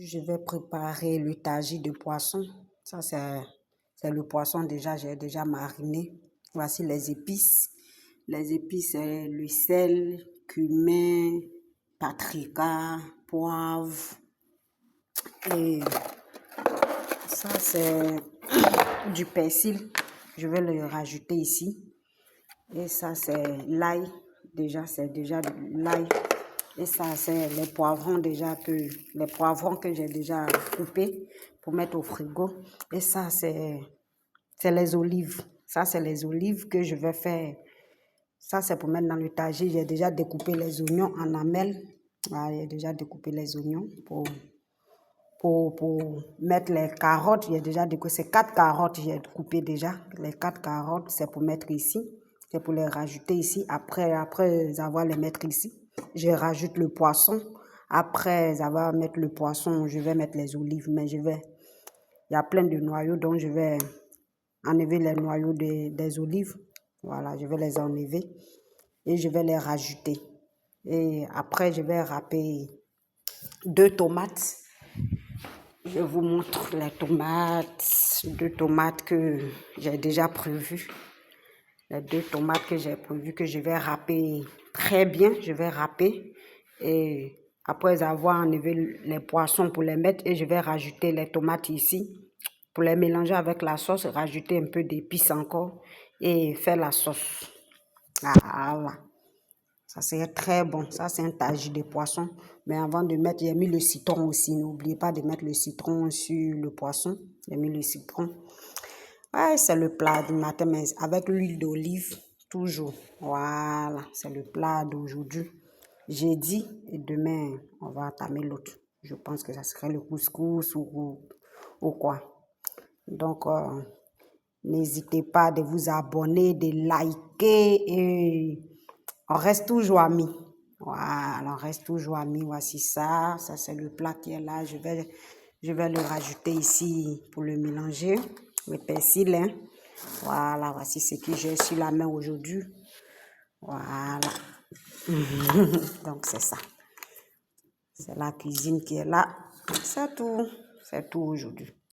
Je vais préparer le tagine de poisson. Ça, c'est le poisson déjà, j'ai déjà mariné. Voici les épices. Les épices, c'est le sel, cumin, paprika, poivre. Et ça, c'est du persil. Je vais le rajouter ici. Et ça, c'est l'ail. Déjà, c'est déjà l'ail. Et ça, c'est les poivrons que j'ai déjà coupés pour mettre au frigo. Et ça, c'est les olives. Ça, c'est les olives que je vais faire. Ça, c'est pour mettre dans le tagine. J'ai déjà découpé les oignons en lamelles. Voilà, j'ai déjà découpé les oignons pour mettre les carottes. J'ai déjà découpé. C'est 4 carottes, j'ai coupé déjà. Les 4 carottes, c'est pour mettre ici. C'est pour les rajouter ici. Après avoir les mettre ici, je rajoute le poisson. Après avoir mettre le poisson, je vais mettre les olives. Mais il y a plein de noyaux, donc je vais enlever les noyaux des olives. Voilà, je vais les enlever et je vais les rajouter. Et après, je vais râper 2 tomates. Je vous montre les tomates, 2 tomates que j'ai déjà prévues. Les 2 tomates que j'ai prévues, que je vais râper très bien. Je vais râper et après avoir enlevé les poissons pour les mettre, et je vais rajouter les tomates ici pour les mélanger avec la sauce, rajouter un peu d'épices encore et faire la sauce. Voilà. Ça serait très bon. Ça, c'est un tagine de poisson. Mais avant de mettre, j'ai mis le citron aussi. N'oubliez pas de mettre le citron sur le poisson. J'ai mis le citron. Ouais, c'est le plat du matin, mais avec l'huile d'olive, toujours. Voilà, c'est le plat d'aujourd'hui. Jeudi et demain, on va entamer l'autre. Je pense que ça serait le couscous ou quoi. Donc, n'hésitez pas de vous abonner, de liker et on reste toujours amis. Voilà, on reste toujours amis. Voici ça. Ça, c'est le plat qui est là. Je vais le rajouter ici pour le mélanger. Le persil, hein. Voilà, voici ce que j'ai sur la main aujourd'hui. Voilà. Donc, c'est ça. C'est la cuisine qui est là. C'est tout. C'est tout aujourd'hui.